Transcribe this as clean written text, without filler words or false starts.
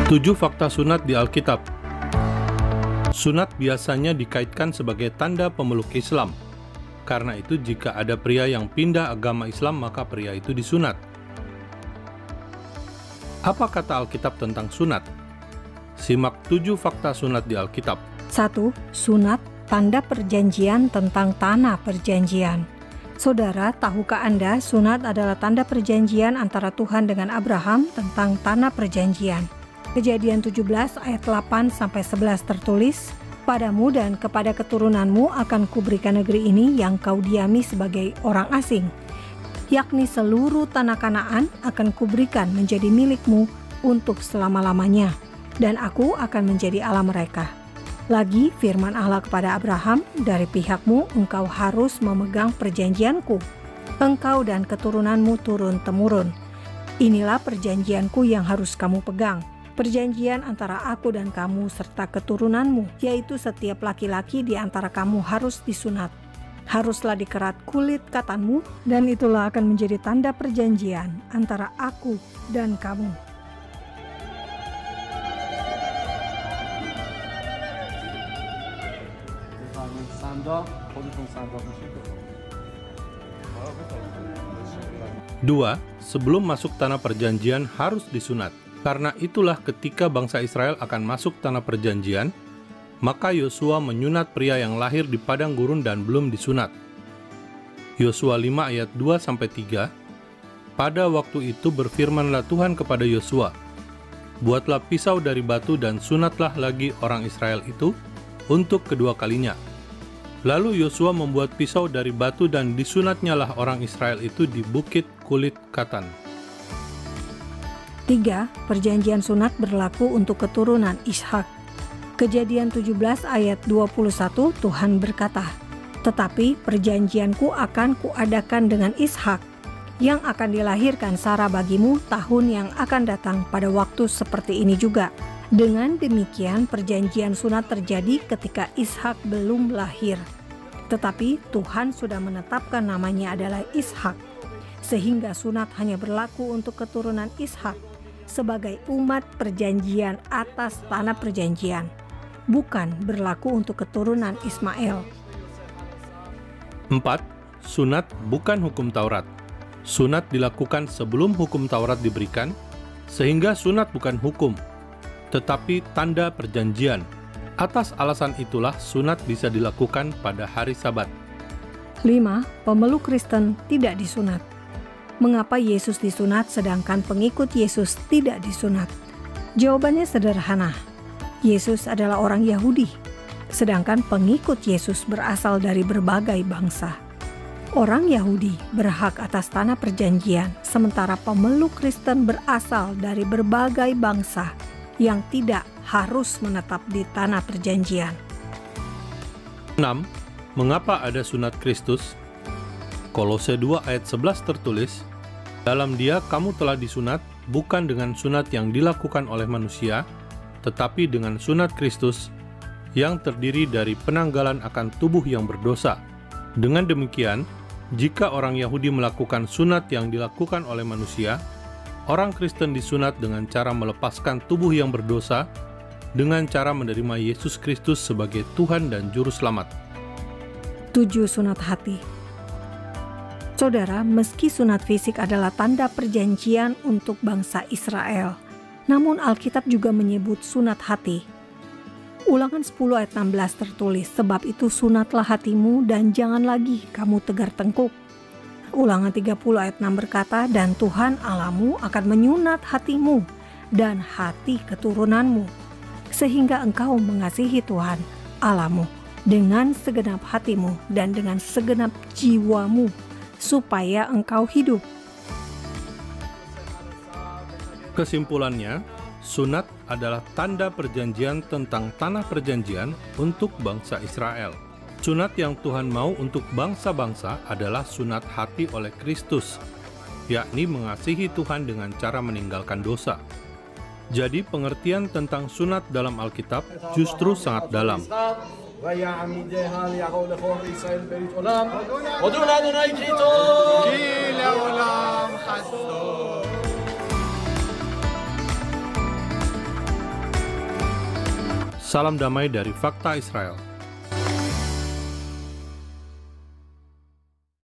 7 fakta sunat di Alkitab. Sunat biasanya dikaitkan sebagai tanda pemeluk Islam. Karena itu jika ada pria yang pindah agama Islam, maka pria itu disunat. Apa kata Alkitab tentang sunat? Simak 7 fakta sunat di Alkitab. 1. Sunat, tanda perjanjian tentang tanah perjanjian. Saudara, tahukah Anda sunat adalah tanda perjanjian antara Tuhan dengan Abraham tentang tanah perjanjian? Kejadian 17 ayat 8-11 tertulis, "Padamu dan kepada keturunanmu akan kuberikan negeri ini yang kau diami sebagai orang asing, yakni seluruh tanah Kanaan akan kuberikan menjadi milikmu untuk selama-lamanya, dan aku akan menjadi Allah mereka." Lagi firman Allah kepada Abraham, "Dari pihakmu engkau harus memegang perjanjianku, engkau dan keturunanmu turun-temurun. Inilah perjanjianku yang harus kamu pegang. Perjanjian antara aku dan kamu serta keturunanmu, yaitu setiap laki-laki di antara kamu harus disunat. Haruslah dikerat kulit katanmu, dan itulah akan menjadi tanda perjanjian antara aku dan kamu." Dua, sebelum masuk tanah perjanjian harus disunat. Karena itulah ketika bangsa Israel akan masuk tanah perjanjian, maka Yosua menyunat pria yang lahir di padang gurun dan belum disunat. Yosua 5 ayat 2-3, "Pada waktu itu berfirmanlah Tuhan kepada Yosua, buatlah pisau dari batu dan sunatlah lagi orang Israel itu untuk kedua kalinya. Lalu Yosua membuat pisau dari batu dan disunatnyalah orang Israel itu di bukit kulit katan." 3. Perjanjian sunat berlaku untuk keturunan Ishak. Kejadian 17 ayat 21 Tuhan berkata, "Tetapi perjanjianku akan kuadakan dengan Ishak, yang akan dilahirkan Sarah bagimu tahun yang akan datang pada waktu seperti ini juga." Dengan demikian perjanjian sunat terjadi ketika Ishak belum lahir. Tetapi Tuhan sudah menetapkan namanya adalah Ishak, sehingga sunat hanya berlaku untuk keturunan Ishak sebagai umat perjanjian atas tanah perjanjian, bukan berlaku untuk keturunan Ismail. 4. Sunat bukan hukum Taurat. Sunat dilakukan sebelum hukum Taurat diberikan, sehingga sunat bukan hukum, tetapi tanda perjanjian. Atas alasan itulah sunat bisa dilakukan pada hari Sabat. 5. Pemeluk Kristen tidak disunat. Mengapa Yesus disunat sedangkan pengikut Yesus tidak disunat? Jawabannya sederhana. Yesus adalah orang Yahudi, sedangkan pengikut Yesus berasal dari berbagai bangsa. Orang Yahudi berhak atas tanah perjanjian, sementara pemeluk Kristen berasal dari berbagai bangsa yang tidak harus menetap di tanah perjanjian. 6. Mengapa ada sunat Kristus? Kolose 2 ayat 11 tertulis, "Dalam Dia kamu telah disunat, bukan dengan sunat yang dilakukan oleh manusia, tetapi dengan sunat Kristus, yang terdiri dari penanggalan akan tubuh yang berdosa." Dengan demikian, jika orang Yahudi melakukan sunat yang dilakukan oleh manusia, orang Kristen disunat dengan cara melepaskan tubuh yang berdosa, dengan cara menerima Yesus Kristus sebagai Tuhan dan Juru Selamat. 7. Sunat hati. Saudara, meski sunat fisik adalah tanda perjanjian untuk bangsa Israel, namun Alkitab juga menyebut sunat hati. Ulangan 10 ayat 16 tertulis, "Sebab itu sunatlah hatimu dan jangan lagi kamu tegar tengkuk." Ulangan 30 ayat 6 berkata, "Dan Tuhan Allahmu akan menyunat hatimu dan hati keturunanmu, sehingga engkau mengasihi Tuhan Allahmu dengan segenap hatimu dan dengan segenap jiwamu, supaya engkau hidup." Kesimpulannya, sunat adalah tanda perjanjian tentang tanah perjanjian untuk bangsa Israel. Sunat yang Tuhan mau untuk bangsa-bangsa adalah sunat hati oleh Kristus, yakni mengasihi Tuhan dengan cara meninggalkan dosa. Jadi pengertian tentang sunat dalam Alkitab justru sangat dalam. ויעמידها ליעקב לכור לישראל ברית עולם. הודו לאדוני כי טוב. כי לעולם חסדו. Salam damai dari Fakta Israel.